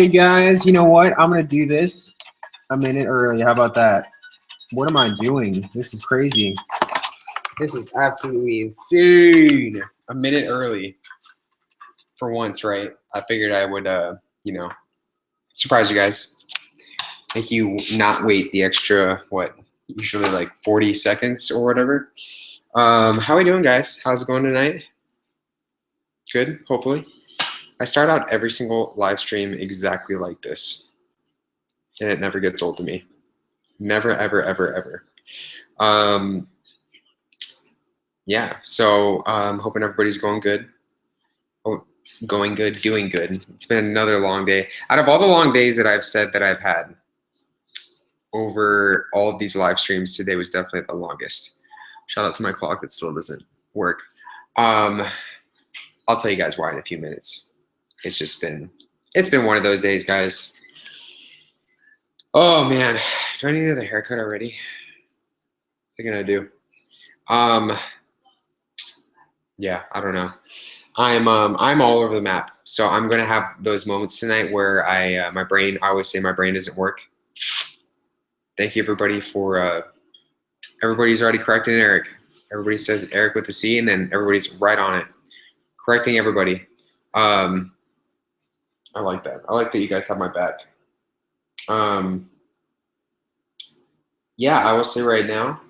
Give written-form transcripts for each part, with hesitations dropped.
Hey guys, you know what? I'm gonna do this a minute early. How about that? What am I doing? This is crazy. This is absolutely insane. A minute early. For once, right? I figured I would, surprise you guys. Make you not wait the extra, usually like 40 seconds or whatever. How are we doing, guys? How's it going tonight? Good, hopefully. I start out every single live stream exactly like this, and it never gets old to me. Never, ever, ever, ever. Yeah, so hoping everybody's going good. Oh, going good, doing good. It's been another long day. Out of all the long days that I've said that I've had over all of these live streams, today was definitely the longest. Shout out to my clock that still doesn't work. I'll tell you guys why in a few minutes. It's been one of those days, guys. Oh man, do I need another haircut already? I think I do. Yeah, I don't know. I'm all over the map. So I'm gonna have those moments tonight where I always say my brain doesn't work. Thank you everybody for everybody's already correcting Eric. Everybody says Eric with the C, and then everybody's right on it, correcting everybody. I like that. I like that you guys have my back. Yeah, I will say right now,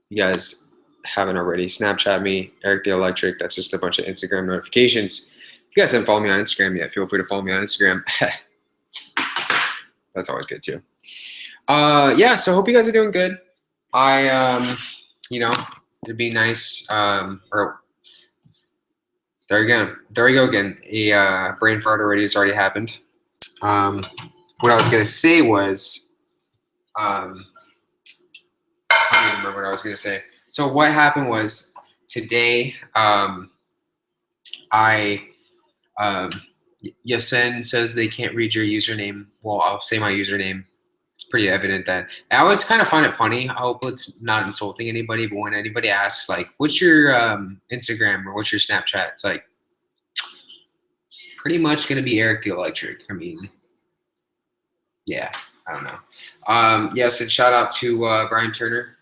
you guys haven't already, Snapchat me, ErikTheElectric. That's just a bunch of Instagram notifications. If you guys haven't followed me on Instagram yet, feel free to follow me on Instagram. That's always good too. Yeah, so hope you guys are doing good. It'd be nice. There you go again. A brain fart has already happened. What I was gonna say was, I don't even remember what I was gonna say. So what happened was today, Yasen says they can't read your username. Well, I'll say my username. It's pretty evident that I always kind of find it funny. I hope it's not insulting anybody, but when anybody asks like, "What's your Instagram or what's your Snapchat?" It's like pretty much gonna be ErikTheElectric. I mean, yeah, I don't know. Yes, and shout out to Brian Turner.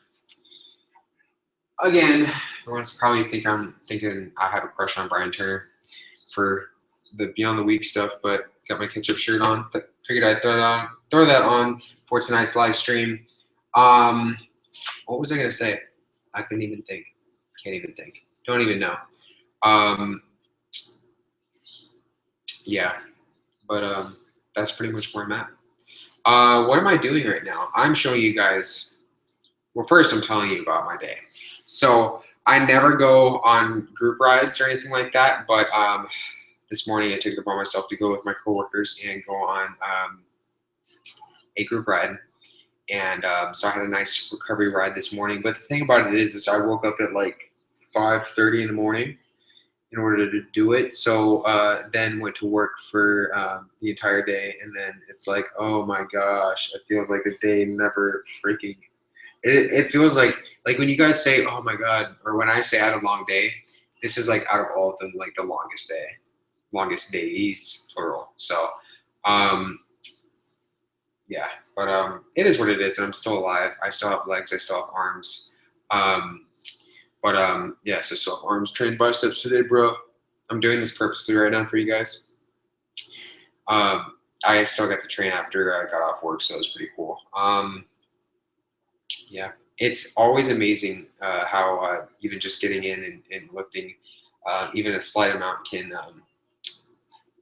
Again, everyone's probably thinking I have a crush on Brian Turner for the Beyond the Week stuff, but got my ketchup shirt on. But figured I'd throw that on for tonight's live stream. What was I gonna say? I couldn't even think. Can't even think. Don't even know. Yeah, but that's pretty much where I'm at. What am I doing right now? I'm showing you guys. Well, first I'm telling you about my day. So I never go on group rides or anything like that, but this morning I took it upon myself to go with my coworkers and go on a group ride. And so I had a nice recovery ride this morning. But the thing about it is I woke up at like 5:30 in the morning in order to do it. So then went to work for the entire day. And then it's like, oh my gosh, it feels like the day never freaking. It feels like when you guys say, oh my God, or when I say I had a long day, this is like out of all of them, like the longest days, plural. So, yeah, but it is what it is. And I'm still alive. I still have legs. I still have arms. Yeah, so still have arms, trained biceps today, bro. I'm doing this purposely right now for you guys. I still got to train after I got off work, so it was pretty cool. Yeah, it's always amazing how even just getting in and lifting even a slight amount can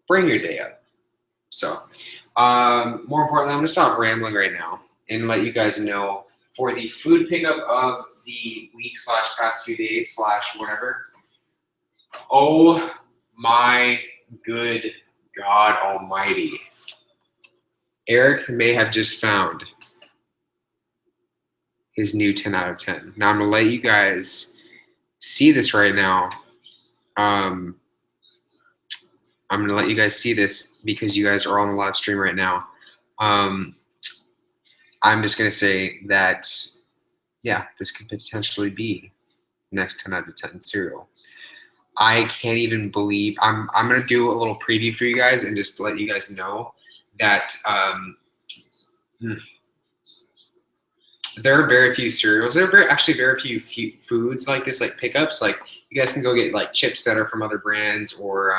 bring your day up. So, more importantly, I'm going to stop rambling right now and let you guys know for the food pickup of the week / past few days / whatever. Oh my good God Almighty. Eric may have just found his new 10 out of 10. Now I'm going to let you guys see this right now. I'm going to let you guys see this because you guys are on the live stream right now. I'm just going to say that, yeah, this could potentially be the next 10 out of 10 cereal. I can't even believe I'm gonna do a little preview for you guys and just let you guys know that there are very few cereals. There are actually very few foods like this, like pickups. Like you guys can go get like chips that are from other brands, or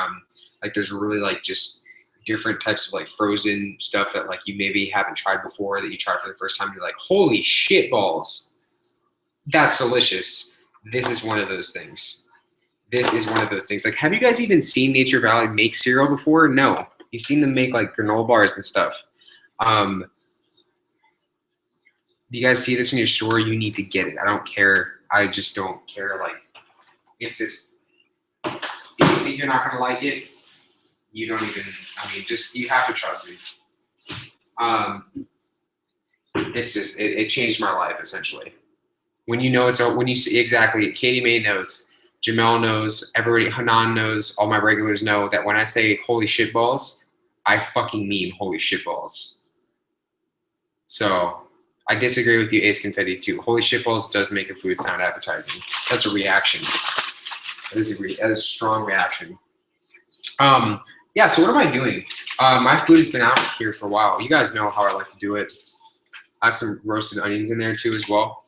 like there's really like just different types of like frozen stuff that like you maybe haven't tried before that you try for the first time. You're like, holy shit balls, that's delicious. This is one of those things. This is one of those things. Like, have you guys even seen Nature Valley make cereal before? No. You've seen them make like granola bars and stuff. You guys see this in your store, you need to get it. I don't care. I just don't care. Like, it's just, if you think you're not going to like it, you don't even, I mean, just, you have to trust me. It's just, it changed my life, essentially. When you know it's, when you see, exactly, Katie Mae knows. Jamel knows, everybody, Hanan knows, all my regulars know that when I say holy shit balls, I fucking mean holy shit balls. So I disagree with you, Ace Confetti, too. Holy shit balls does make a food sound appetizing. That's a reaction. That is a strong reaction. Yeah, so what am I doing? My food has been out here for a while. You guys know how I like to do it. I have some roasted onions in there, too, as well.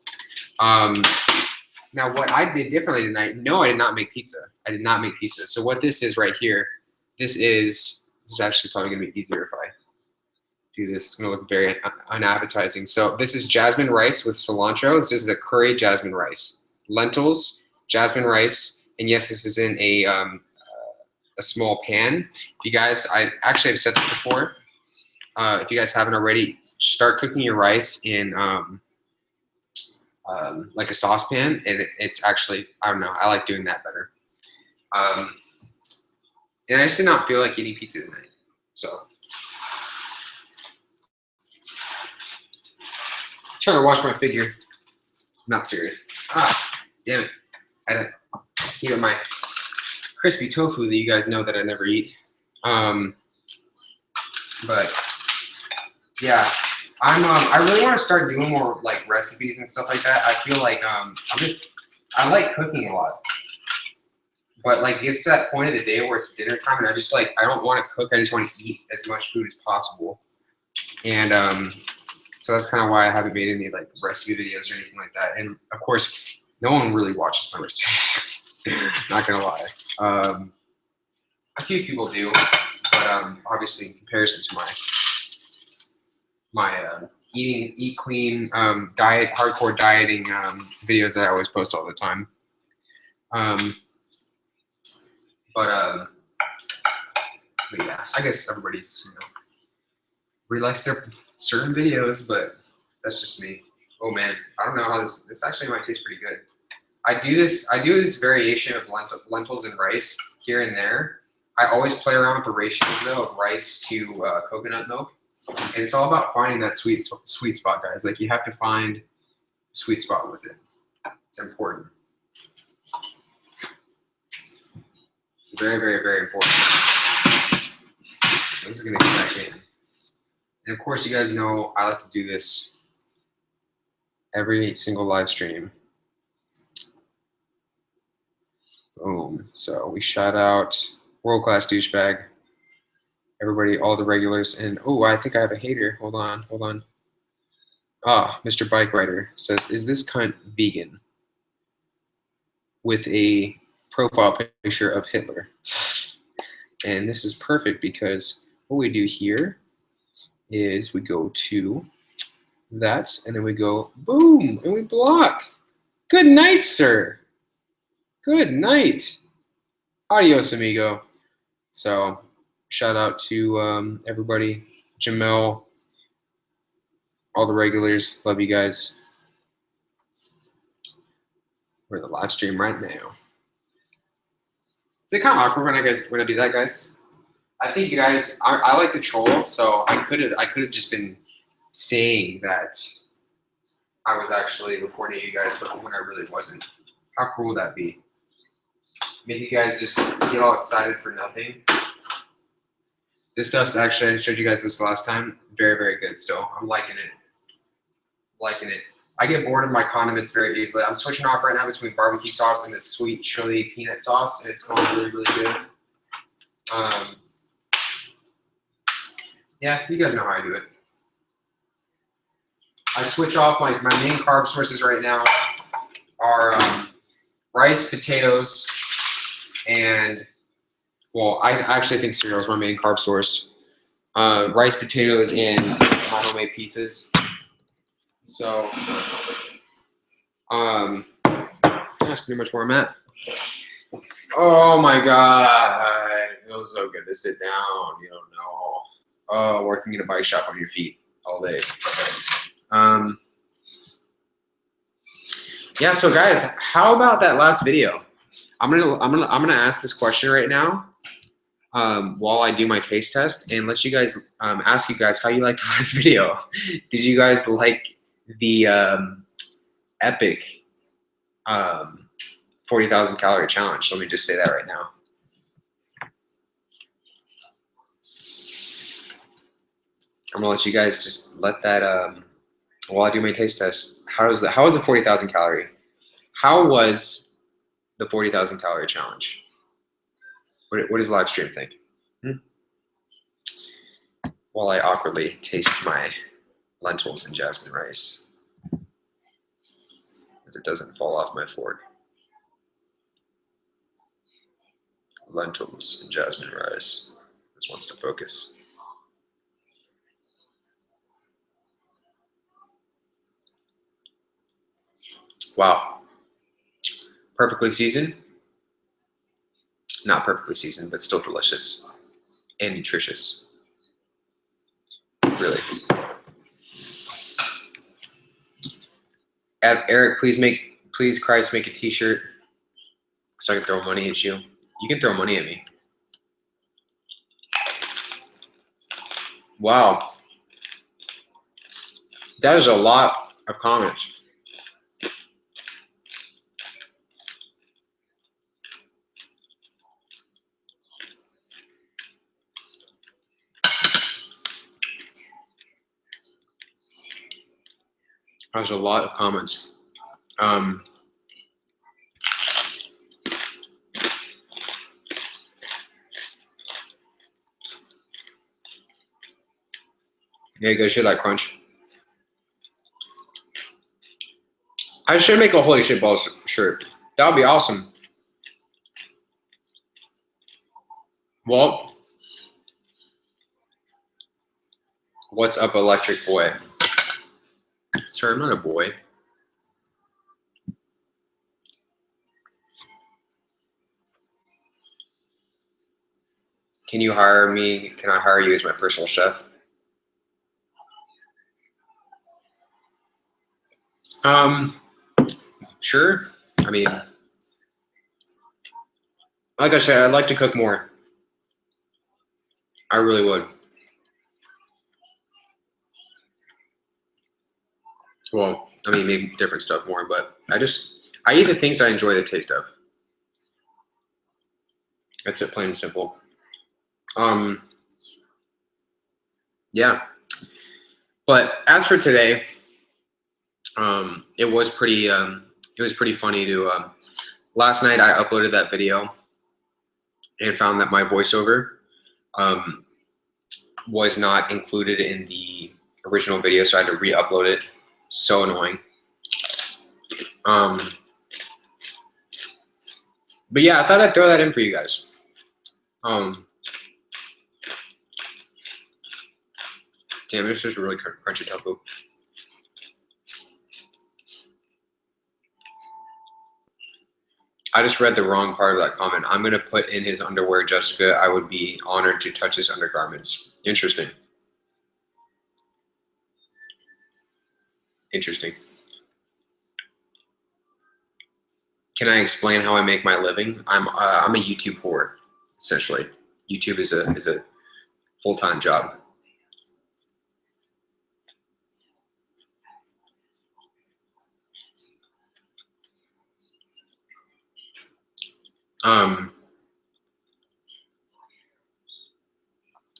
Now, what I did differently tonight, no, I did not make pizza. I did not make pizza. So what this is right here, this is actually probably going to be easier if I do this. It's going to look very unappetizing. So this is jasmine rice with cilantro. This is the curry jasmine rice. Lentils, jasmine rice, and yes, this is in a small pan. If you guys, I actually have said this before. If you guys haven't already, start cooking your rice in like a saucepan, and it's actually, I don't know, I like doing that better. And I just did not feel like eating pizza tonight, so I'm trying to wash my figure. I'm not serious. Damn it! I had to heat up my crispy tofu that you guys know that I never eat. But yeah. I really want to start doing more like recipes and stuff like that. I feel like I like cooking a lot, but like it's that point of the day where it's dinner time, and I just like I don't want to cook. I just want to eat as much food as possible, and so that's kind of why I haven't made any like recipe videos or anything like that. And of course, no one really watches my recipe videos. Not gonna lie, a few people do, but obviously in comparison to my eat clean, diet, hardcore dieting videos that I always post all the time. But yeah, I guess everybody's really likes their certain videos, but that's just me. Oh man, I don't know how this actually might taste pretty good. I do this variation of lentils and rice here and there. I always play around with the ratios though of rice to coconut milk. And it's all about finding that sweet spot, guys. Like, you have to find the sweet spot with it. It's important. Very, very, very important. So this is going to get back in. And of course, you guys know I like to do this every single live stream. Boom. So we shout out World Class Douchebag. Everybody, all the regulars, and oh, I think I have a hater. Hold on. Mr. Bike Rider says, "Is this cunt vegan?" With a profile picture of Hitler. And this is perfect because what we do here is we go to that, and then we go boom, and we block. Good night, sir. Good night. Adios, amigo. So. Shout out to everybody, Jamel, all the regulars. Love you guys. We're in the live stream right now. Is it kind of awkward when I do that, guys? I think you guys, I like to troll, so I could have just been saying that I was actually recording you guys, but when I really wasn't. How cool would that be? Make you guys just get all excited for nothing. This stuff's actually, I showed you guys this last time. Very, very good still. I'm liking it. Liking it. I get bored of my condiments very easily. I'm switching off right now between barbecue sauce and this sweet chili peanut sauce, and it's going really, really good. Yeah, you guys know how I do it. I switch off my main carb sources right now are rice, potatoes, and, well, I actually think cereal is my main carb source. Rice, potatoes, and my homemade pizzas. So, that's pretty much where I'm at. Oh my God, it feels so good to sit down. You don't know. Oh, working in a bike shop on your feet all day. Yeah. So guys, how about that last video? I'm gonna ask this question right now while I do my taste test, and let you guys ask you guys how you liked the last video. Did you guys like the epic 40,000 calorie challenge? Let me just say that right now. I'm gonna let you guys just let that while I do my taste test. How was the 40,000 calorie? How was the 40,000 calorie challenge? What does live stream think? While I awkwardly taste my lentils and jasmine rice, as it doesn't fall off my fork. Lentils and jasmine rice. This wants to focus. Wow. Perfectly seasoned. Not perfectly seasoned, but still delicious and nutritious. Really. Eric, please Christ, make a t-shirt so I can throw money at you. You can throw money at me. Wow. That is a lot of comments. There's a lot of comments. There you go, shit like crunch. I should make a holy shit balls shirt. That would be awesome. Well, what's up, electric boy? Sir, I'm not a boy. Can you hire me? Can I hire you as my personal chef? Sure. I mean, like I said, I'd like to cook more. I really would. Well, I mean, maybe different stuff more, but I eat the things I enjoy the taste of. That's it, plain and simple. Yeah. But as for today, it was pretty funny to. Last night I uploaded that video and found that my voiceover was not included in the original video, so I had to re-upload it. So annoying. But yeah, I thought I'd throw that in for you guys. Damn, it's just really crunchy tofu. I just read the wrong part of that comment. I'm going to put in his underwear, Jessica. I would be honored to touch his undergarments. Interesting. Interesting. Can I explain how I make my living? I'm a YouTube whore, essentially. YouTube is a full-time job.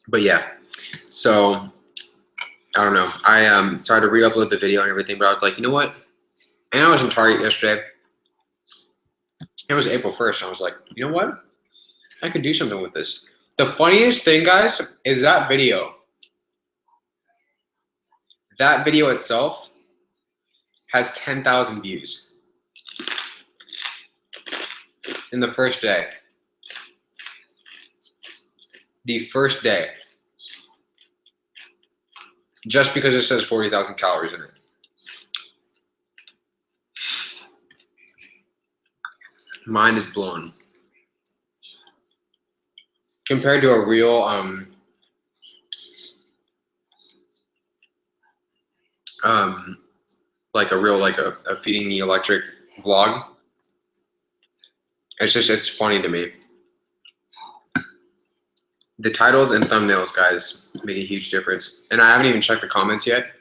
But yeah, so I don't know. I tried to re-upload the video and everything, but I was like, you know what? And I was in Target yesterday. It was April 1st. I was like, you know what? I could do something with this. The funniest thing, guys, is that video. That video itself has 10,000 views in the first day. The first day. Just because it says 40,000 calories in it. Mind is blown. Compared to a real, like a Feeding the Electric vlog. It's funny to me. The titles and thumbnails, guys, make a huge difference. And I haven't even checked the comments yet,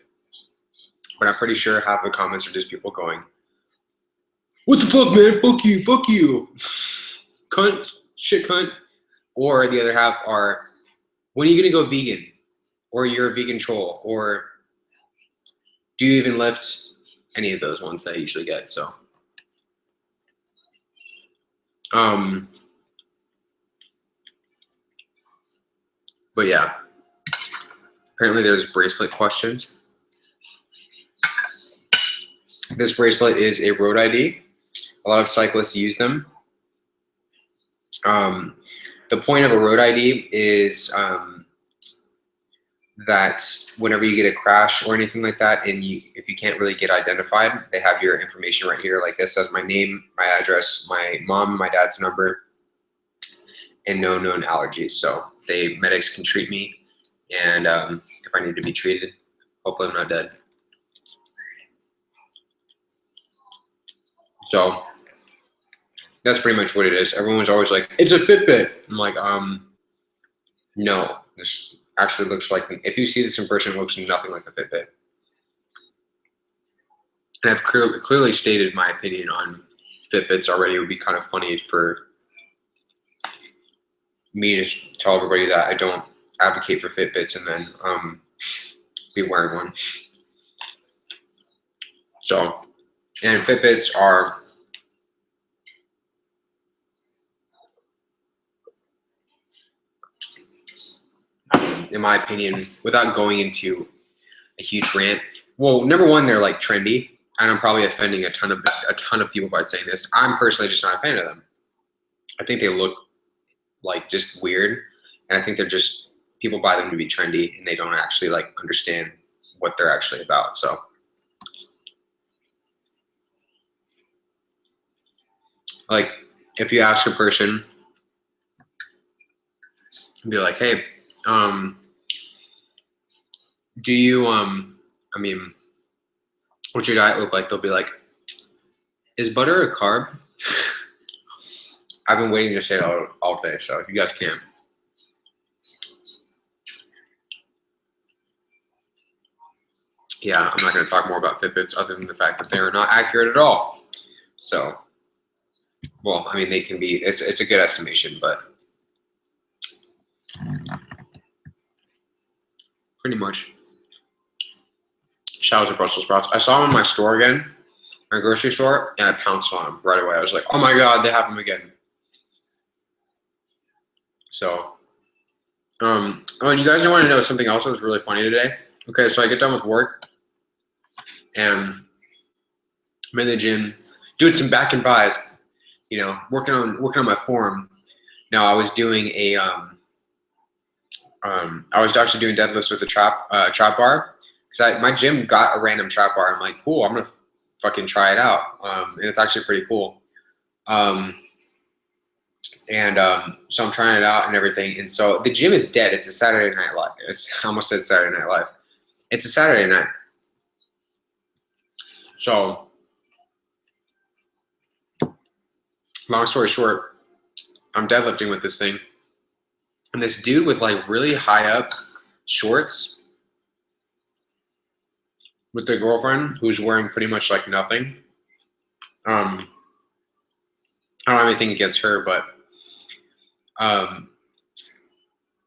but I'm pretty sure half the comments are just people going, "What the fuck, man? Fuck you, cunt, shit cunt." Or the other half are, "When are you gonna go vegan?" Or "You're a vegan troll," or "Do you even lift?" Any of those ones that I usually get. So, but yeah, apparently there's bracelet questions. This bracelet is a road ID. A lot of cyclists use them. The point of a road ID is that whenever you get a crash or anything like that, and if you can't really get identified, they have your information right here. Like this says my name, my address, my mom and my dad's number, and no known allergies. So medics can treat me, and if I need to be treated, hopefully I'm not dead. So that's pretty much what it is. Everyone's always like, "It's a Fitbit." I'm like, no, this actually looks like, if you see this in person, it looks nothing like a Fitbit. And I've clearly stated my opinion on Fitbits already. It would be kind of funny for me to tell everybody that I don't advocate for Fitbits and then be wearing one. So, and Fitbits are, in my opinion, without going into a huge rant, well, number one, they're like trendy, and I'm probably offending a ton of people by saying this. I'm personally just not a fan of them. I think they look like just weird, and I think they're just, people buy them to be trendy, and they don't actually like understand what they're actually about. So, like, if you ask a person, be like, "Hey, do you I mean, what's your diet look like?" They'll be like, "Is butter a carb?" I've been waiting to say that all day, so if you guys can. Yeah, I'm not going to talk more about Fitbits other than the fact that they are not accurate at all. So, well, I mean, they can be, it's a good estimation, but pretty much. Shout out to Brussels sprouts. I saw them in my store again, my grocery store, and I pounced on them right away. I was like, "Oh my God, they have them again." So, oh, and you guys want to know something else that was really funny today? Okay, so I get done with work, and I'm in the gym doing some back and buys, you know, working on my form. Now I was doing a I was actually doing deadlifts with a trap bar, because my gym got a random trap bar. I'm like, cool, I'm gonna fucking try it out, and it's actually pretty cool. So I'm trying it out and everything. And so the gym is dead. It's a Saturday Night Live. I almost said Saturday Night Live. It's a Saturday night. So, long story short, I'm deadlifting with this thing, and this dude with like really high up shorts with their girlfriend who's wearing pretty much like nothing. I don't have anything against her, but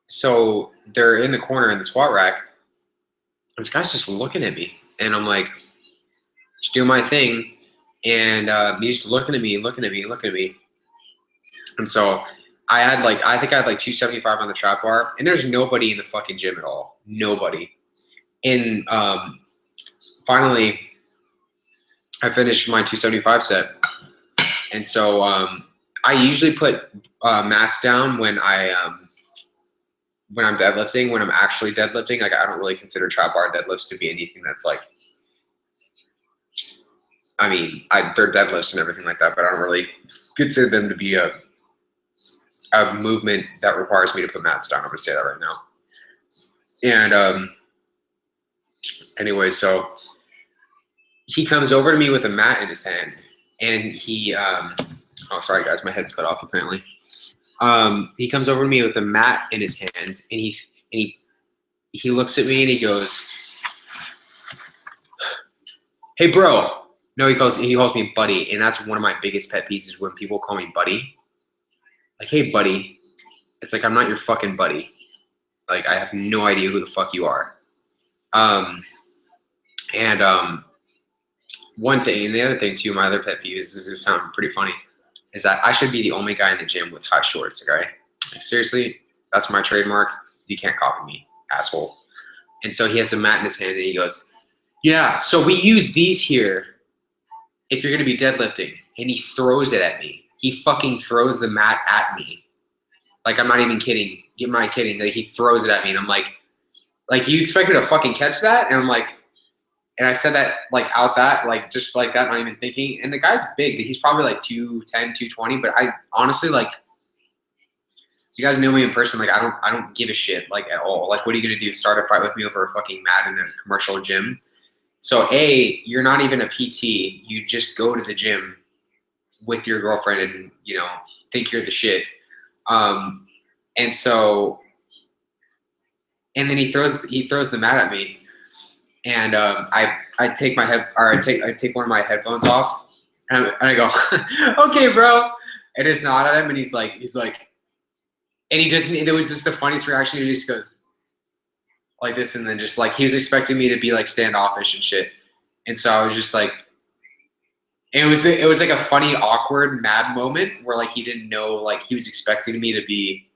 so they're in the corner in the squat rack. This guy's just looking at me, and I'm like, just doing my thing, And he's looking at me, looking at me, looking at me. And so I think I had like 275 on the trap bar, and there's nobody in the fucking gym at all. Nobody. And finally, I finished my 275 set. And so I usually put mats down when I'm deadlifting. When I'm actually deadlifting, like I don't really consider trap bar deadlifts to be anything that's like, I mean, they're deadlifts and everything like that, but I don't really consider them to be a movement that requires me to put mats down. I'm gonna say that right now. And anyway, so he comes over to me with a mat in his hand, and he oh, sorry guys, my head's cut off apparently. He comes over to me with a mat in his hands, and he looks at me and he goes, "Hey, bro." No, he calls me buddy, and that's one of my biggest pet peeves is when people call me buddy. Like, hey, buddy. It's like, I'm not your fucking buddy. Like, I have no idea who the fuck you are. One thing, and the other thing too, my other pet peeve is, this is sound pretty funny, is that I should be the only guy in the gym with high shorts, okay? Like, seriously, that's my trademark. You can't copy me, asshole. And so he has a mat in his hand, and he goes, yeah, so we use these here if you're going to be deadlifting. And he throws it at me. He fucking throws the mat at me. Like, I'm not even kidding. I'm not kidding. Like, he throws it at me, and I'm like, you expect me to fucking catch that? And I'm like, and I said that, like, like, just like that, not even thinking. And the guy's big. He's probably, like, 210, 220. But I honestly, like, you guys know me in person. Like, I don't give a shit, like, at all. Like, what are you going to do? Start a fight with me over a fucking mat in a commercial gym? So, A, you're not even a PT. You just go to the gym with your girlfriend and, you know, think you're the shit. And so, and then he throws the mat at me. And I take I take one of my headphones off, and I go, okay, bro. And it's not at him, and he's like, and he doesn't. It was just the funniest reaction. He just goes like this, and then just like he was expecting me to be like standoffish and shit. And so I was just like, and it was like a funny, awkward, mad moment where like he didn't know, like he was expecting me to be,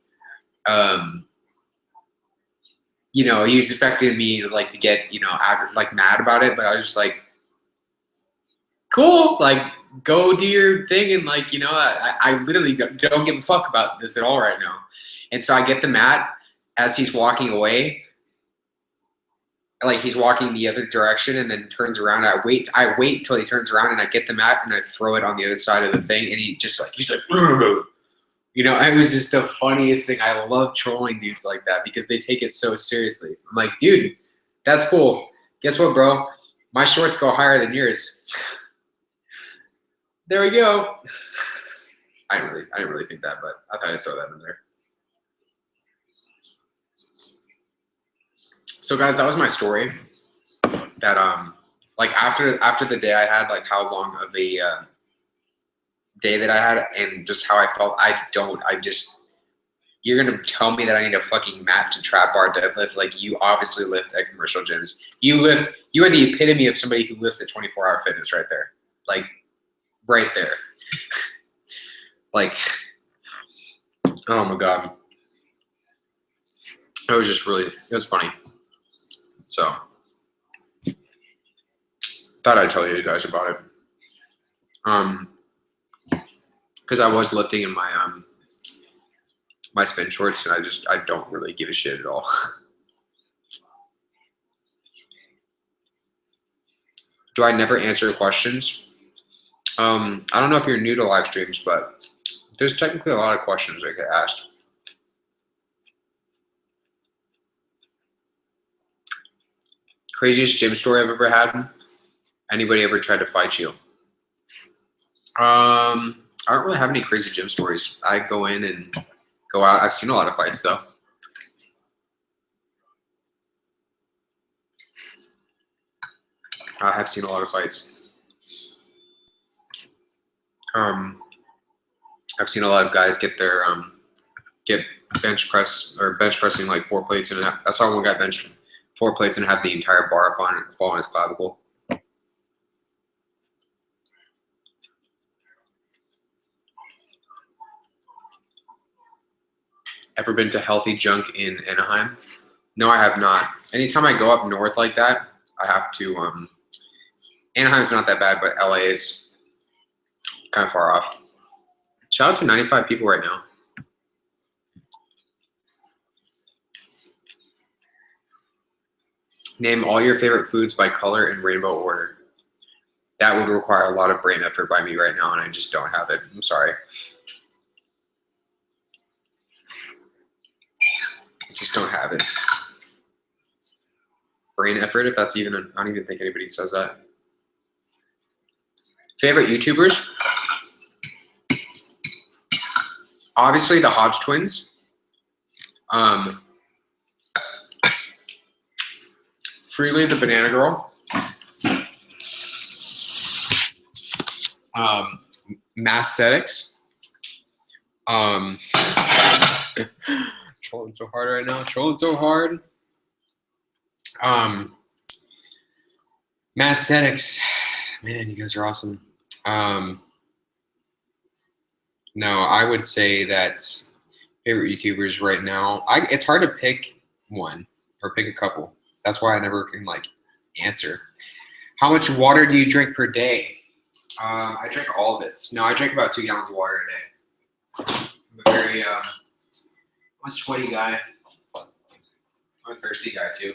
you know, he was expecting me to like to get, you know, like mad about it, but I was just like, cool, like go do your thing, and like, you know, I literally don't give a fuck about this at all right now. And so I get the mat as he's walking away, like he's walking the other direction, and then turns around. I wait till he turns around, and I get the mat and I throw it on the other side of the thing, and he's like, you know, it was just the funniest thing. I love trolling dudes like that because they take it so seriously. I'm like, dude, that's cool. Guess what, bro? My shorts go higher than yours. There we go. I didn't really think that, but I thought I'd throw that in there. So guys, that was my story. That like after the day I had, like how long of a day that I had, and just how I felt. You're gonna tell me that I need a fucking mat to trap bar deadlift? Like, you obviously lift at commercial gyms. You are the epitome of somebody who lifts at 24-hour fitness right there. Like, right there. Like, oh my God. It was funny. So, thought I'd tell you guys about it. Because I was lifting in my my spin shorts, and I don't really give a shit at all. Do I never answer questions? I don't know if you're new to live streams, but there's technically a lot of questions I get asked. Craziest gym story I've ever had? Anybody ever tried to fight you? I don't really have any crazy gym stories. I go in and go out. I've seen a lot of fights though. I have seen a lot of fights. I've seen a lot of guys get their get bench pressing like 4 plates and a half. I saw one guy bench 4 plates and have the entire bar fall on his clavicle. Ever been to Healthy Junk in Anaheim? No, I have not. Anytime I go up north like that, I have to. Anaheim's not that bad, but LA is kind of far off. Shout out to 95 people right now. Name all your favorite foods by color in rainbow order. That would require a lot of brain effort by me right now, and I just don't have it. I'm sorry. I just don't have it. Brain effort, if that's even, I don't even think anybody says that. Favorite YouTubers? Obviously the Hodge twins. Freely the Banana Girl. Masthetics. Trolling so hard right now. Trolling so hard. Masthetics. Man, you guys are awesome. No, I would say that favorite YouTubers right now. It's hard to pick one or pick a couple. That's why I never can like answer. How much water do you drink per day? I drink all of it. No, I drink about 2 gallons of water a day. I'm a very I'm a sweaty guy. I'm a thirsty guy too.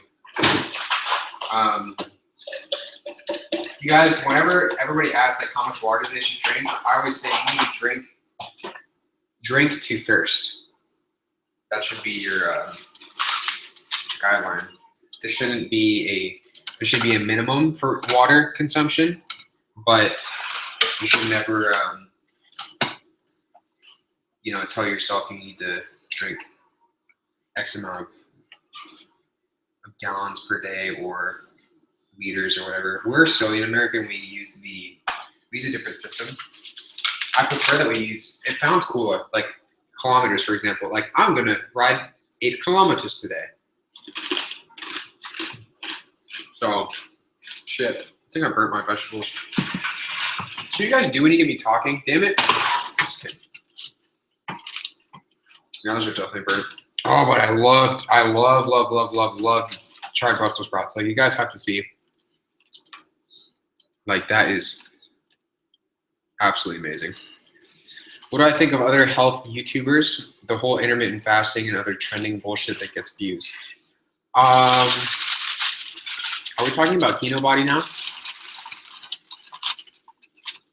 You guys, whenever everybody asks like how much water they should drink, I always say you need to drink to thirst. That should be your guideline. There should be a minimum for water consumption, but you should never tell yourself you need to drink X amount of gallons per day or liters or whatever. We're Soviet American. We use a different system. I prefer that we use. It sounds cooler, like kilometers, for example. Like I'm gonna ride 8 kilometers today. So, shit. I think I burnt my vegetables. So you guys do when you get me talking? Damn it. Just kidding. Yeah, those are definitely burnt. Oh, but I love tried Brussels sprouts. So you guys have to see. Like that is absolutely amazing. What do I think of other health YouTubers? The whole intermittent fasting and other trending bullshit that gets views. Are we talking about Kino Body now?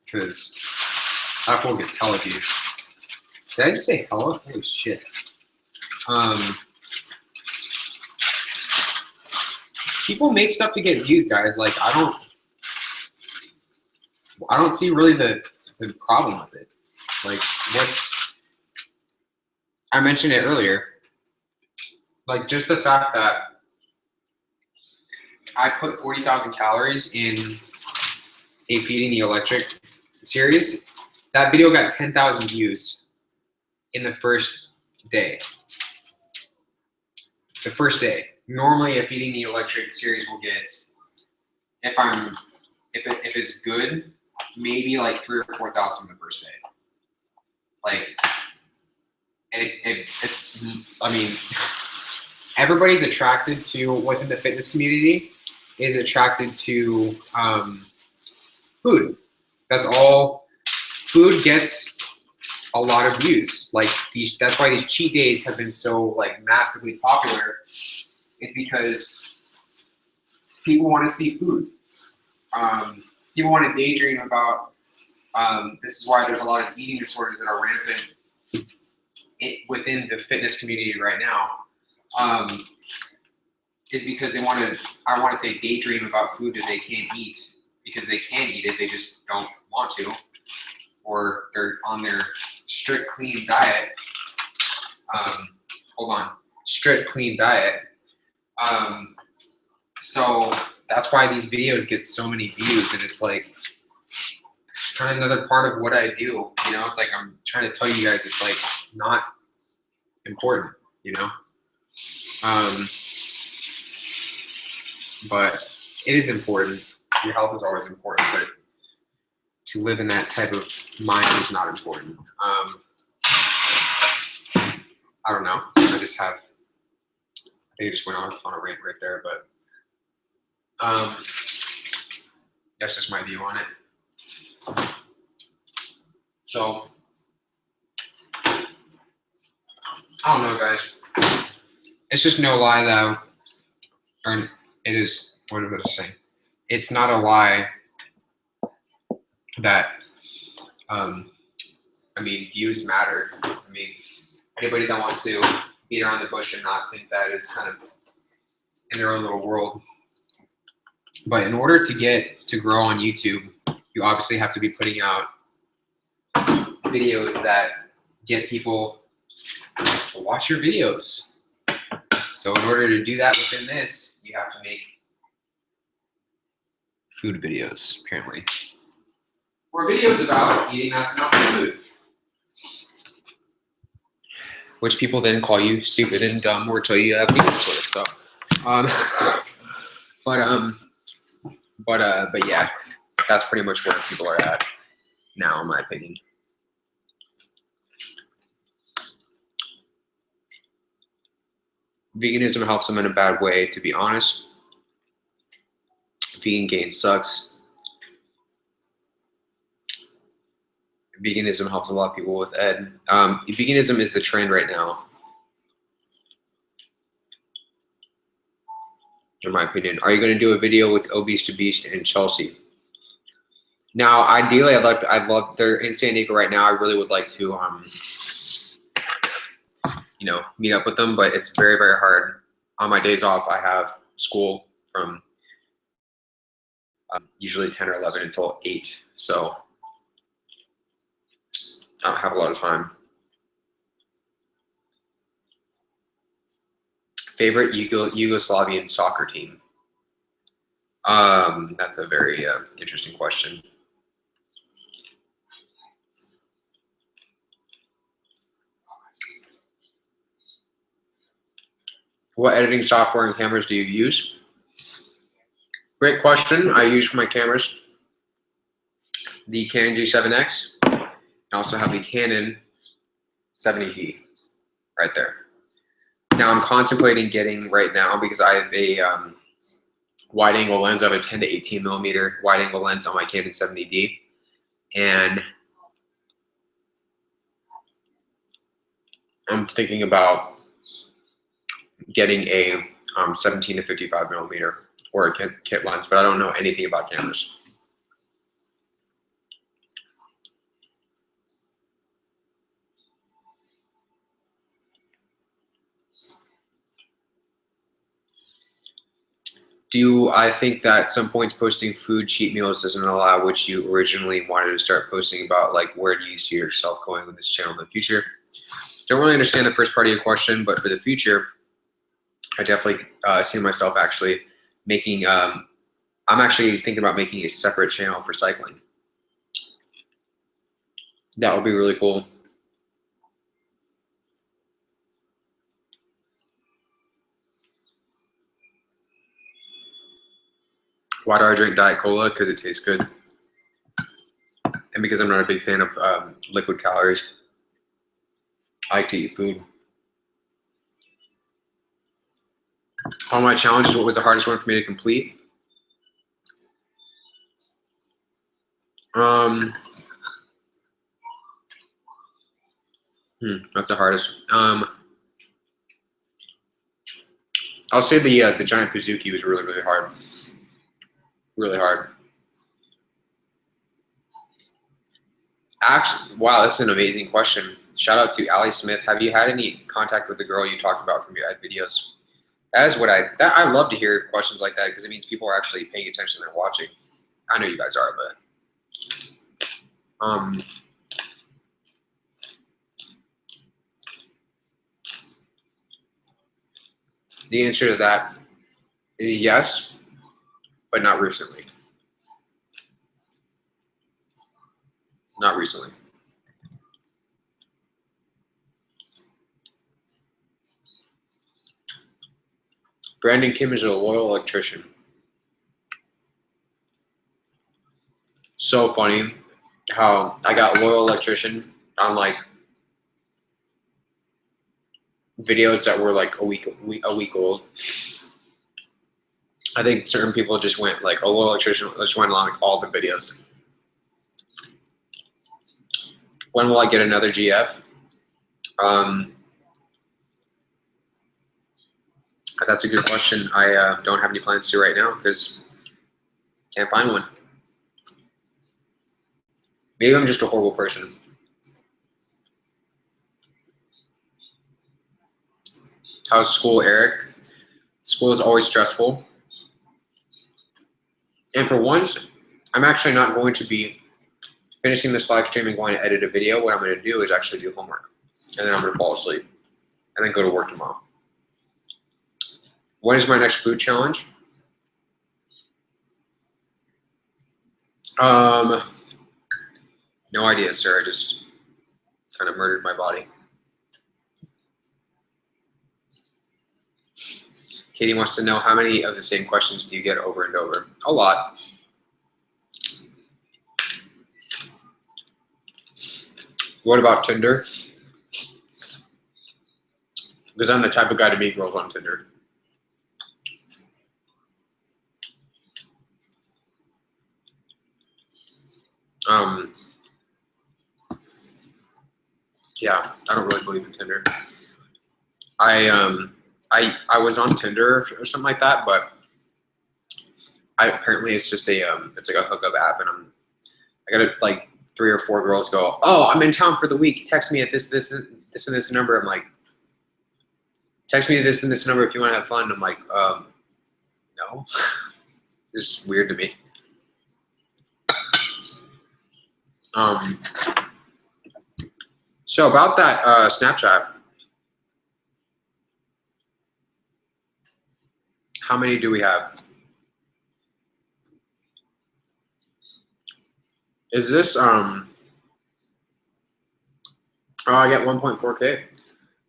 Because that fool gets hella views. Did I just say hella? Holy shit. People make stuff to get views, guys. Like I don't see really the problem with it. Like I mentioned it earlier. Like just the fact that I put 40,000 calories in a Feeding the Electric series. That video got 10,000 views in the first day. The first day. Normally a Feeding the Electric series will get, if it's good, maybe like 3,000 or 4,000 the first day. Like, it's, I mean, everybody's attracted to, within the fitness community, is attracted to food. That's all. Food gets a lot of views. Like that's why these cheat days have been so like massively popular. It's because people want to see food. People want to daydream about. This is why there's a lot of eating disorders that are rampant within the fitness community right now. Is because they want to. I want to say daydream about food that they can't eat because they can eat it. They just don't want to, or they're on their strict clean diet. Strict clean diet. So that's why these videos get so many views, and it's like kind of another part of what I do. You know, it's like I'm trying to tell you guys it's like not important. You know, but it is important. Your health is always important, but to live in that type of mind is not important. I don't know. I think I just went off on a rant right there, but that's just my view on it. So I don't know, guys. It's just no lie though, or it is. What was I saying? It's not a lie that I mean, views matter. I mean, anybody that wants to beat around the bush and not think that is kind of in their own little world. But in order to grow on YouTube, you obviously have to be putting out videos that get people to watch your videos. So in order to do that within this, you have to make food videos, apparently. Or videos about eating that's not food. Which people then call you stupid and dumb or tell you have videos for it. So, but yeah, that's pretty much where people are at now, in my opinion. Veganism helps them in a bad way, to be honest. Vegan gain sucks. Veganism helps a lot of people with Ed. Veganism is the trend right now, in my opinion. Are you going to do a video with Obese to Beast and Chelsea? Now, ideally, I'd love. They're in San Diego right now. I really would like to, meet up with them, but it's very, very hard. On my days off, I have school from usually 10 or 11 until 8, so I don't have a lot of time. Favorite Yugoslavian soccer team? That's a very interesting question. What editing software and cameras do you use? Great question. I use for my cameras the Canon G7X. I also have the Canon 70D right there. Now I'm contemplating getting right now, because I have a wide angle lens. I have a 10 to 18 millimeter wide angle lens on my Canon 70D, and I'm thinking about getting a 17 to 55 millimeter or a kit lens, but I don't know anything about cameras. I think that at some points posting food cheat meals doesn't allow what you originally wanted to start posting about, like where do you see yourself going with this channel in the future? Don't really understand the first part of your question, but for the future, I definitely see myself actually making, I'm actually thinking about making a separate channel for cycling. That would be really cool. Why do I drink Diet Cola? Because it tastes good. And because I'm not a big fan of liquid calories. I like to eat food. All my challenges, what was the hardest one for me to complete? That's the hardest. I'll say the giant Pazuki was really, really hard. Really hard. Actually, wow, that's an amazing question. Shout out to Ali Smith. Have you had any contact with the girl you talked about from your Ed videos? That is what I love to hear questions like that, because it means people are actually paying attention and watching. I know you guys are, but the answer to that is yes, but not recently. Not recently. Brandon Kim is a loyal electrician. So funny how I got loyal electrician on like videos that were like a week old. I think certain people just went like, oh, electrician, just went along like all the videos. When will I get another GF? That's a good question. I don't have any plans to right now because can't find one. Maybe I'm just a horrible person. How's school, Eric? School is always stressful. And for once, I'm actually not going to be finishing this live stream and going to edit a video. What I'm going to do is actually do homework. And then I'm going to fall asleep. And then go to work tomorrow. When is my next food challenge? No idea, sir. I just kind of murdered my body. Katie wants to know how many of the same questions do you get over and over? A lot. What about Tinder? Because I'm the type of guy to meet girls on Tinder. Yeah, I don't really believe in Tinder. I was on Tinder or something like that, but apparently it's just a it's like a hookup app, and I got like 3 or 4 girls go, oh, I'm in town for the week. Text me at this and this number. I'm like, text me at this and this number if you want to have fun. I'm like, no. This is weird to me. So about that Snapchat, how many do we have? Is this oh, I got 1.4K.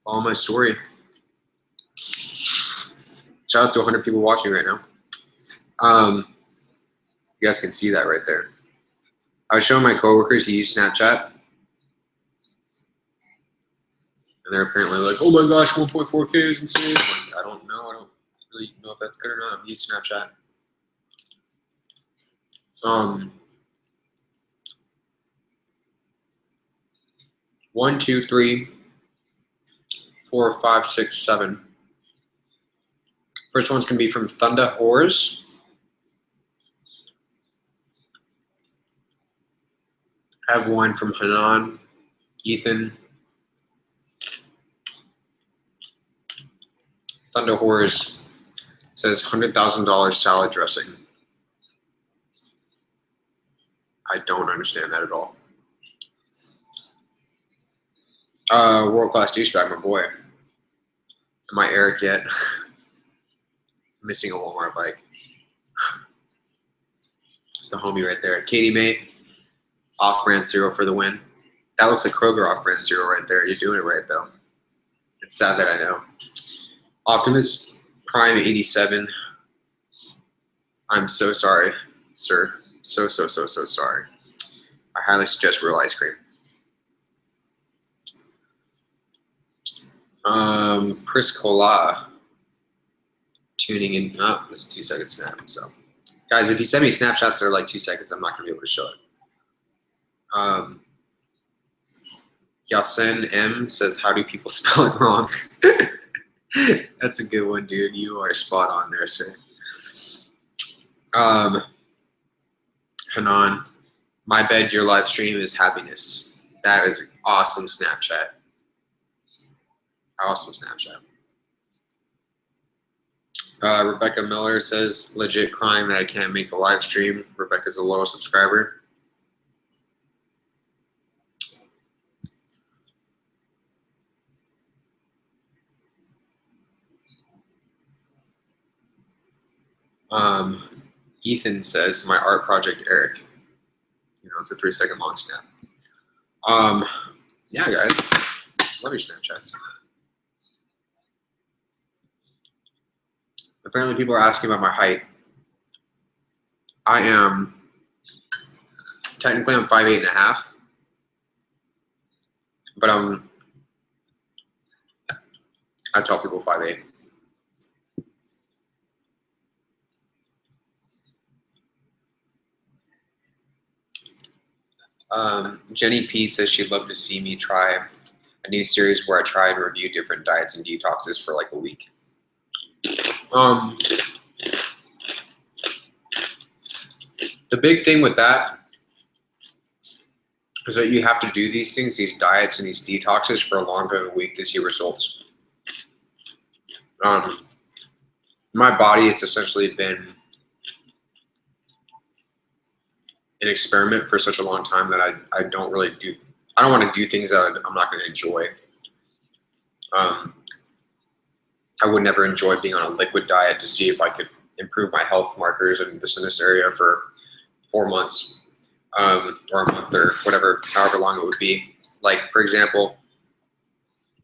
Follow my story. Shout out to 100 people watching right now. You guys can see that right there. I was showing my coworkers who use Snapchat, and they're apparently like, "Oh my gosh, 1.4K is insane." Like, I don't know. I don't really know if that's good or not. I'm using Snapchat. 1, 2, 3, 4, 5, 6, 7. First one's gonna be from Thunder Whores. I have one from Hanan, Ethan. Thunder Whores says $100,000 salad dressing. I don't understand that at all. World class douchebag, my boy. Am I Eric yet? Missing a Walmart bike. It's the homie right there. Katie May, off-brand cereal for the win. That looks like Kroger off-brand cereal right there. You're doing it right though. It's sad that I know. Optimus Prime 87. I'm so sorry, sir. So sorry. I highly suggest real ice cream. Chris Cola tuning in. Oh, it's a 2-second snap. So, guys, if you send me Snapshots that are like 2 seconds, I'm not gonna be able to show it. Yasin M says, "How do people spell it wrong?" That's a good one, dude. You are spot on there, sir. Hanan, my bed, your live stream is happiness. That is an awesome Snapchat. Awesome Snapchat. Rebecca Miller says, legit crying that I can't make the live stream. Rebecca's a loyal subscriber. Ethan says, my art project, Eric. You know, it's a 3-second long snap. Yeah, guys, love your Snapchats. Apparently people are asking about my height. I am, technically I'm 5'8.5", but I tell people 5'8". Jenny P says she'd love to see me try a new series where I try and review different diets and detoxes for like a week. The big thing with that is that you have to do these things, these diets and these detoxes for a longer than a week to see results. My body has essentially been an experiment for such a long time that I don't really do. I don't want to do things that I'm not going to enjoy. I would never enjoy being on a liquid diet to see if I could improve my health markers in this area for 4 months, or a month or whatever, however long it would be. Like, for example,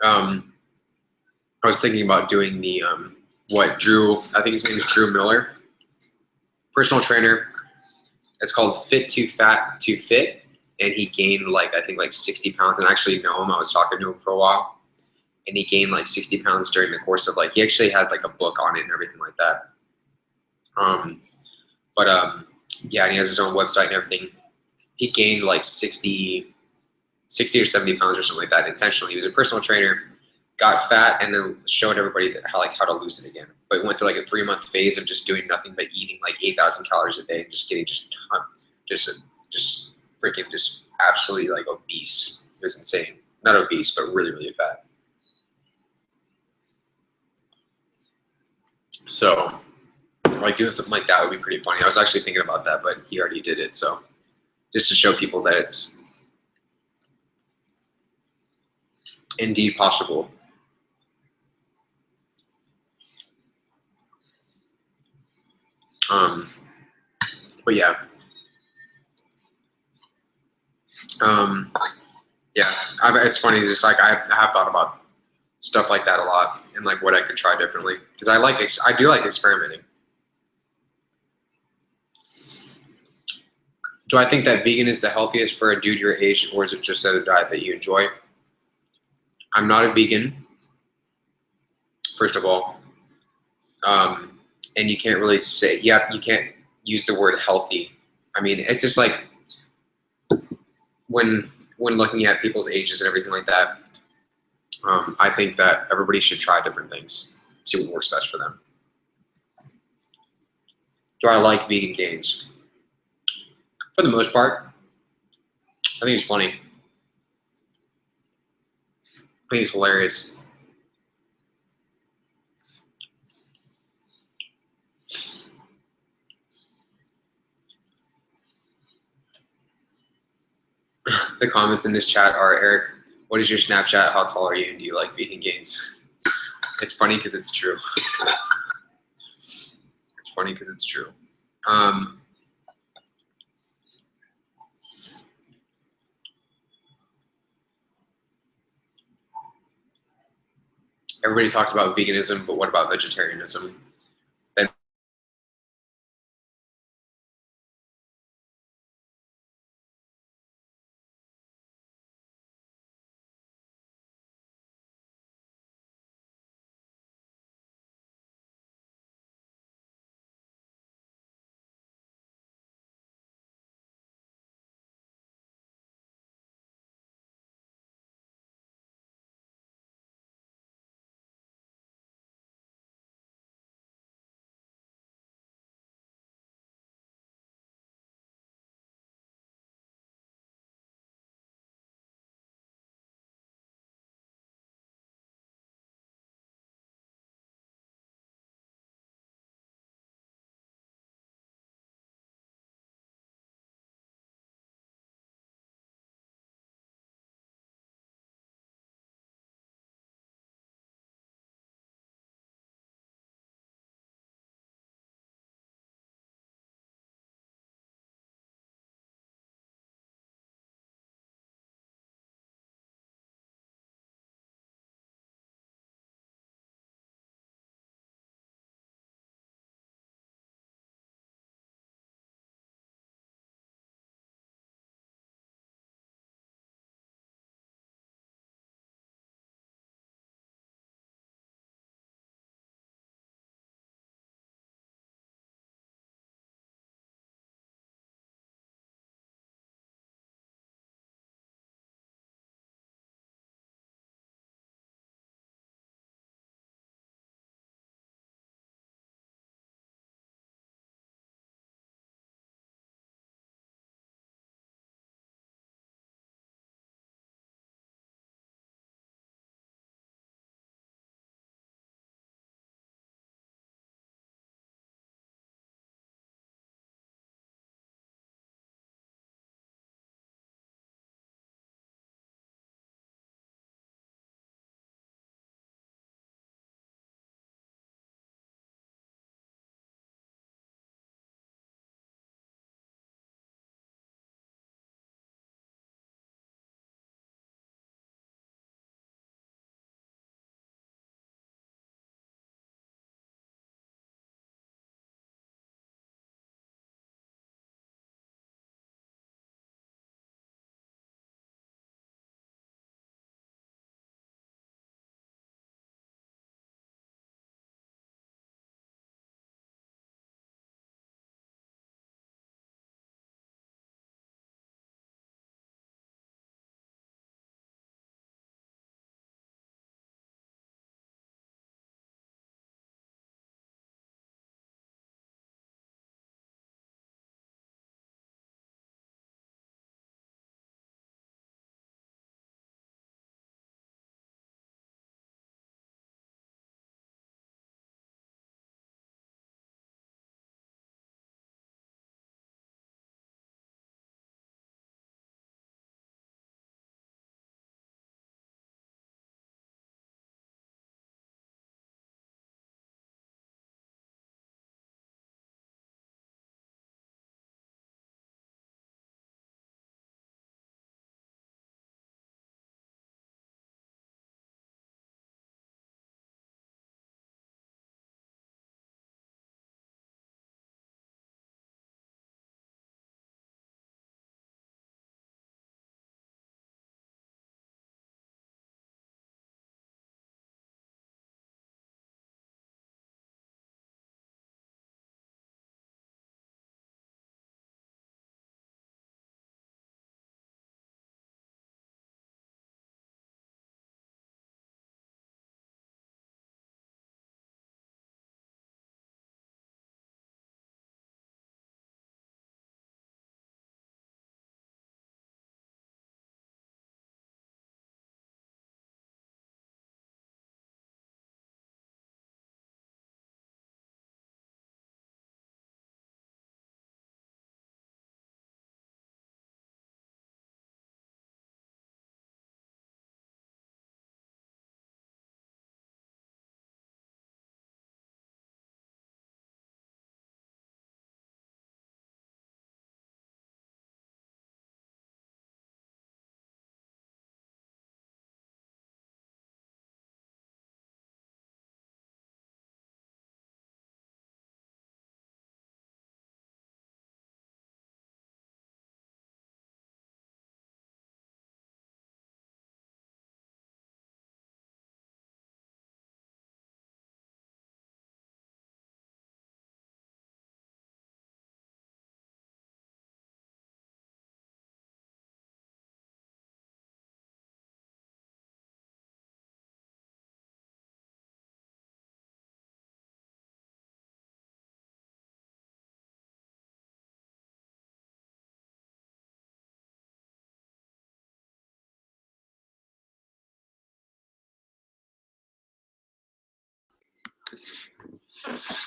I was thinking about doing the, Drew, I think his name is Drew Miller, personal trainer. It's called Fit to Fat to Fit. And he gained I think 60 pounds, and I actually know him. I was talking to him for a while, and he gained 60 pounds during the course of he actually had a book on it and everything like that. Yeah, and he has his own website and everything. He gained 60 or 70 pounds or something like that intentionally. He was a personal trainer, got fat, and then showed everybody how to lose it again. But went through a 3-month phase of just doing nothing but eating 8,000 calories a day and just getting just freaking absolutely obese. It was insane. Not obese, but really, really fat. So doing something like that would be pretty funny. I was actually thinking about that, but he already did it. So just to show people that it's indeed possible. But yeah. Yeah, it's funny. Just I have thought about stuff like that a lot, and what I could try differently, because I do like experimenting. Do I think that vegan is the healthiest for a dude your age, or is it just a diet that you enjoy? I'm not a vegan, first of all, and you can't really say you can't use the word healthy. I mean, it's just when looking at people's ages and everything like that. I think that everybody should try different things, see what works best for them. Do I like vegan gains? For the most part, I think it's funny. I think it's hilarious. The comments in this chat are, Eric, what is your Snapchat? How tall are you? And do you like vegan gains? It's funny because it's true. It's funny because it's true. Everybody talks about veganism, but what about vegetarianism?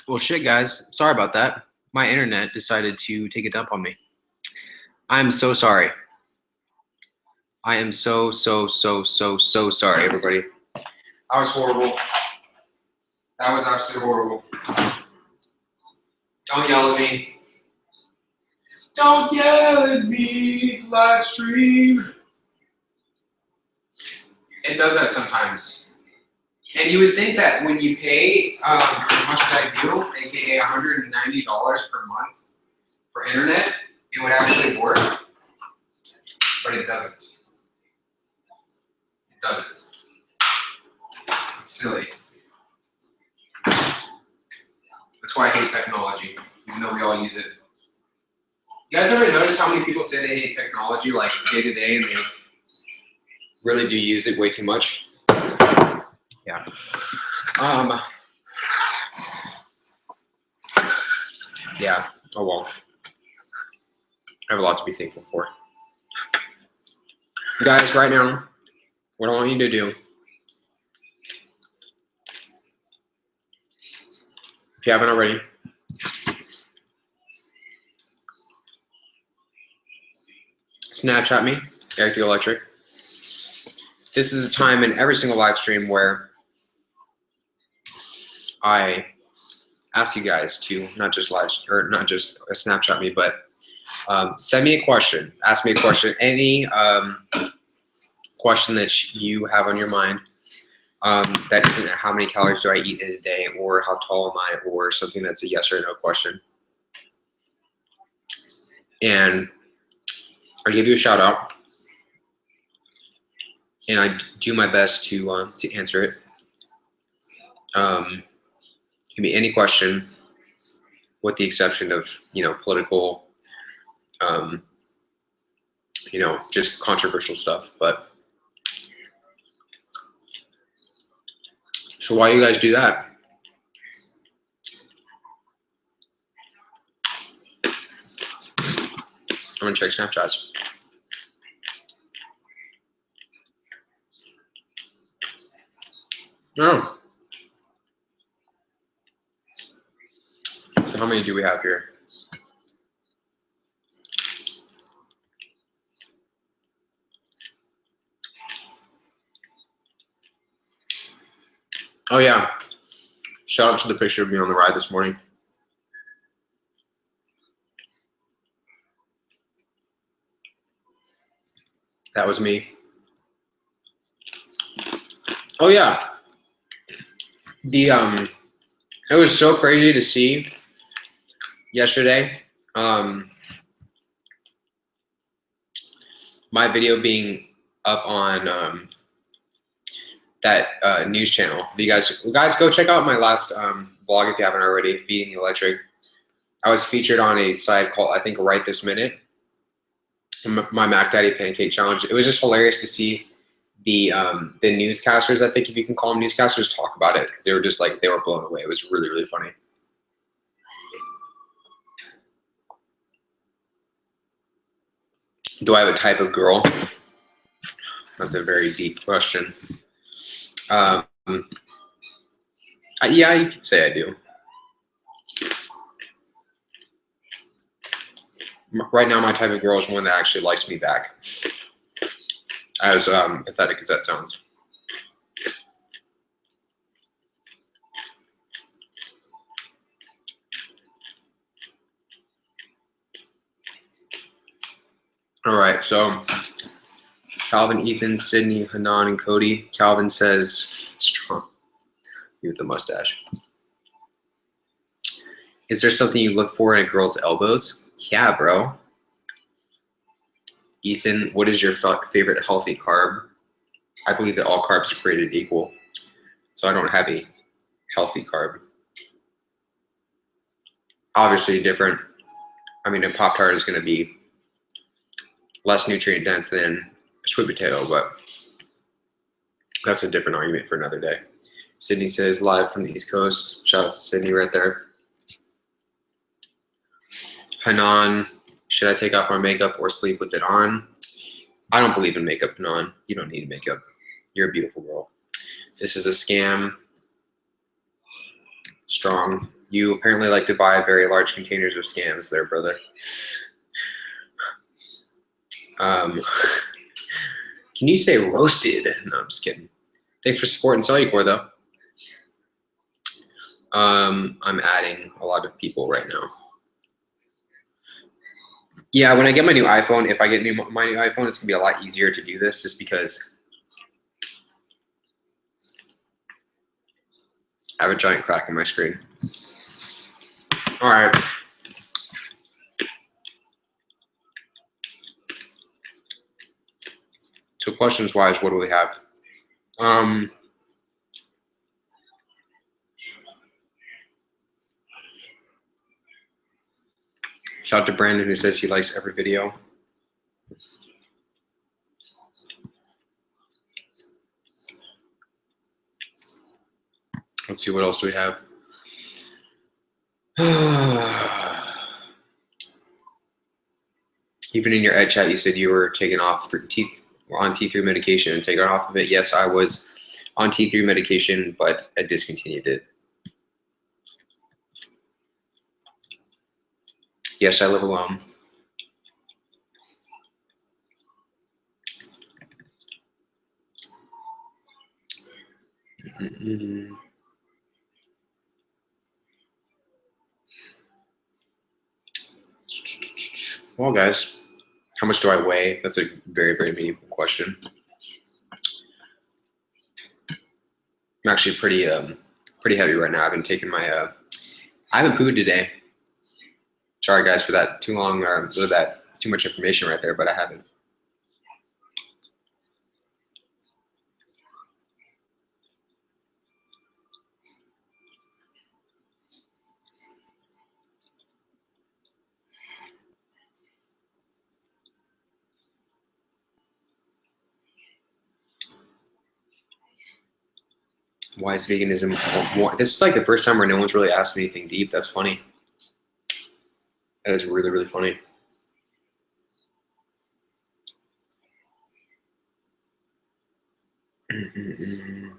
Well, shit, guys. Sorry about that. My internet decided to take a dump on me. I'm so sorry. I am so sorry, everybody. That was horrible. That was absolutely horrible. Don't yell at me. Don't yell at me, live stream. It does that sometimes. And you would think that when you pay as much as I do, aka $190 per month for internet, it would actually work. But it doesn't. It doesn't. It's silly. That's why I hate technology, even though we all use it. You guys ever notice how many people say they hate technology like day to day and they really do use it way too much? Yeah. Yeah. Oh well. I have a lot to be thankful for. Guys, right now, what I want you to do, if you haven't already, Snapchat me, ErikTheElectric. This is a time in every single live stream where I ask you guys to not just Snapchat me, but send me a question. Ask me a question. Any question that you have on your mind that isn't how many calories do I eat in a day, or how tall am I, or something that's a yes or no question. And I give you a shout out, and I do my best to answer it. Give me any question, with the exception of political, just controversial stuff. But so while you guys do that, I'm gonna check Snapchats. Oh. So how many do we have here? Oh yeah. Shout out to the picture of me on the ride this morning. That was me. Oh yeah. It was so crazy to see yesterday. My video being up on that news channel. You guys go check out my last vlog if you haven't already. Feeding the Electric. I was featured on a site called, I think, Right This Minute. My Mac Daddy Pancake Challenge. It was just hilarious to see the newscasters, I think, if you can call them newscasters, talk about it, because they were just like, they were blown away. It was really, really funny. Do I have a type of girl? That's a very deep question. Yeah, you could say I do. Right now, my type of girl is one that actually likes me back. As pathetic as that sounds. All right, so Calvin, Ethan, Sydney, Hanan, and Cody. Calvin says, strong. You with the mustache. Is there something you look for in a girl's elbows? Yeah, bro. Ethan, what is your favorite healthy carb? I believe that all carbs are created equal, so I don't have a healthy carb. Obviously different. I mean, a Pop-Tart is going to be less nutrient dense than a sweet potato, but that's a different argument for another day. Sydney says, live from the East Coast. Shout out to Sydney right there. Hanan, should I take off my makeup or sleep with it on? I don't believe in makeup, Hanan. You don't need makeup. You're a beautiful girl. This is a scam. Strong. You apparently like to buy very large containers of scams there, brother. Can you say roasted? No, I'm just kidding. Thanks for supporting Cellucor, though. I'm adding a lot of people right now. Yeah, when I get my new iPhone, if I get my new iPhone, it's going to be a lot easier to do this just because I have a giant crack in my screen. All right. So questions-wise, what do we have? Shout out to Brandon who says he likes every video. Let's see what else we have. Even in your ed chat, you said you were taken off on T3 medication and taken off of it. Yes, I was on T3 medication, but I discontinued it. Yes, I live alone. Well, guys, how much do I weigh? That's a very, very meaningful question. I'm actually pretty heavy right now. I've been taking my I haven't pooed today. Sorry guys for that too long or that too much information right there, but I haven't. Why is veganism more? This is like the first time where no one's really asked anything deep. That's funny. That is really, really funny. Do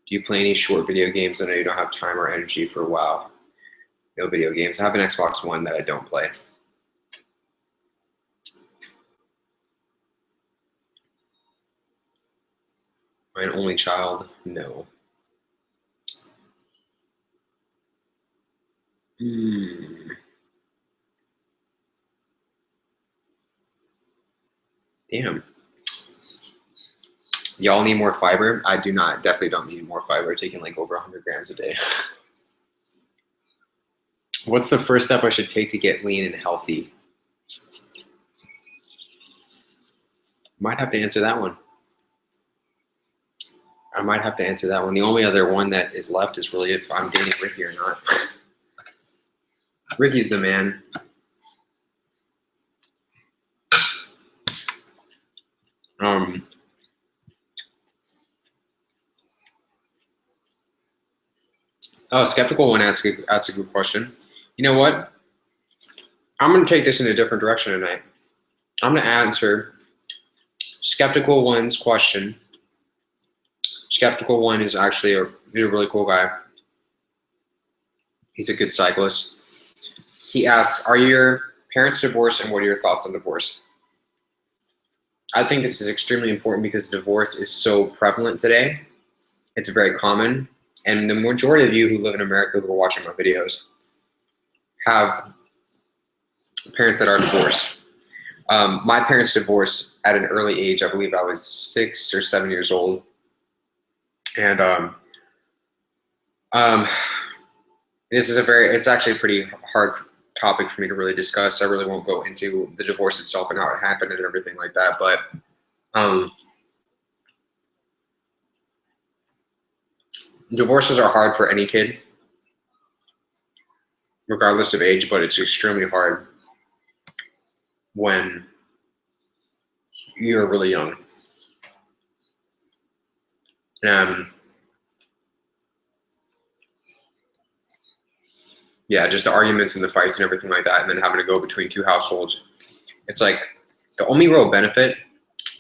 you play any short video games? I know you don't have time or energy for a while. No video games. I have an Xbox One that I don't play. Am I an only child? No. Damn. Y'all need more fiber? I do not. Definitely don't need more fiber. Taking like over 100 grams a day. What's the first step I should take to get lean and healthy? Might have to answer that one. I might have to answer that one. The only other one that is left is really if I'm dating Ricky or not. Ricky's the man. Oh, skeptical one asks a good question. You know what? I'm going to take this in a different direction tonight. I'm going to answer skeptical one's question. Skeptical one is actually a really cool guy. He's a good cyclist. He asks, are your parents divorced and what are your thoughts on divorce? I think this is extremely important because divorce is so prevalent today. It's very common. And the majority of you who live in America who are watching my videos have parents that are divorced. My parents divorced at an early age. I believe I was 6 or 7 years old. And this is it's actually a pretty hard topic for me to really discuss. I really won't go into the divorce itself and how it happened and everything like that. But divorces are hard for any kid, regardless of age, but it's extremely hard when you're really young. Yeah, just the arguments and the fights and everything like that, and then having to go between two households. It's like the only real benefit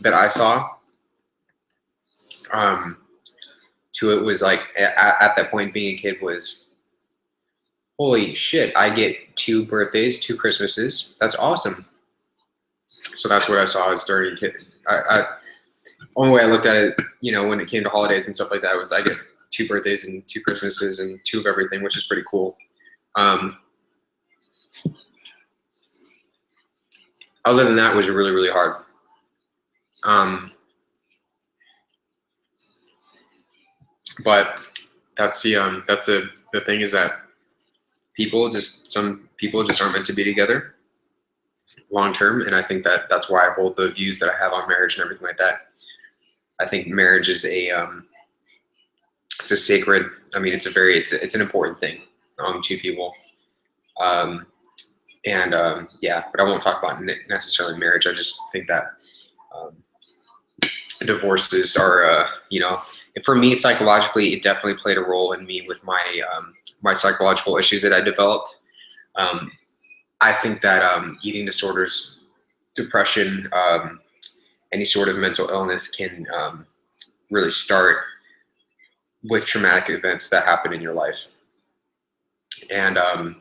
that I saw to it was like at that point being a kid was, holy shit, I get 2 birthdays, 2 Christmases. That's awesome. So that's what I saw as during kid. Only way I looked at it, you know, when it came to holidays and stuff like that was I get 2 birthdays and 2 Christmases and 2 of everything, which is pretty cool. Other than that, it was really, really hard. But that's the thing is that some people just aren't meant to be together long term, and I think that that's why I hold the views that I have on marriage and everything like that. I think marriage is it's a sacred. I mean, it's an important thing among 2 people. Yeah, but I won't talk about necessarily marriage. I just think that divorces are, you know, for me psychologically, it definitely played a role in me with my my psychological issues that I developed. I think that eating disorders, depression, any sort of mental illness can really start with traumatic events that happen in your life. And I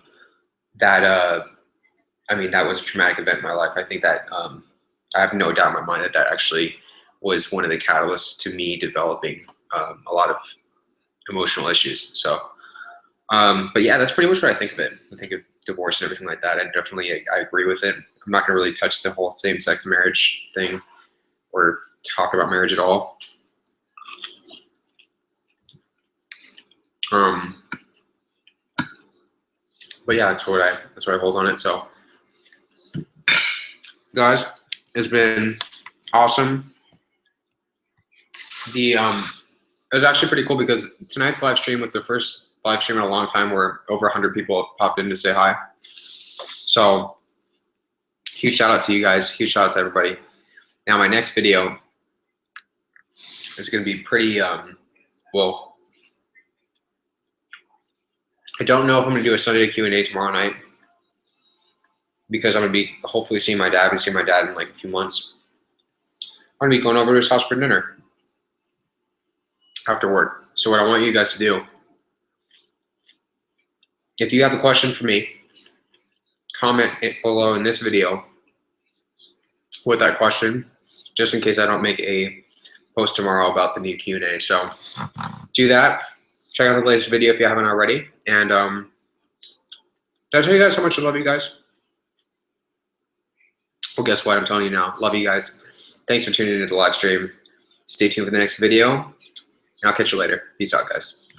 mean, that was a traumatic event in my life. I think that I have no doubt in my mind that that actually was one of the catalysts to me developing a lot of emotional issues. So, but yeah, that's pretty much what I think of it. I think of divorce and everything like that. I agree with it. I'm not going to really touch the whole same-sex marriage thing or talk about marriage at all. But yeah, that's what I hold on it. So, guys, it's been awesome. It was actually pretty cool because tonight's live stream was the first live stream in a long time where over 100 people have popped in to say hi. So, huge shout out to you guys. Huge shout out to everybody. Now, my next video is going to be pretty, well, I don't know if I'm going to do a Sunday Q&A tomorrow night because I'm going to be hopefully seeing my dad. I haven't seen my dad in like a few months. I'm going to be going over to his house for dinner after work. So what I want you guys to do, if you have a question for me, comment it below in this video with that question, just in case I don't make a post tomorrow about the new Q&A. So do that. Check out the latest video if you haven't already. And did I tell you guys how much I love you guys? Well, guess what? I'm telling you now. Love you guys. Thanks for tuning into the live stream. Stay tuned for the next video, and I'll catch you later. Peace out, guys.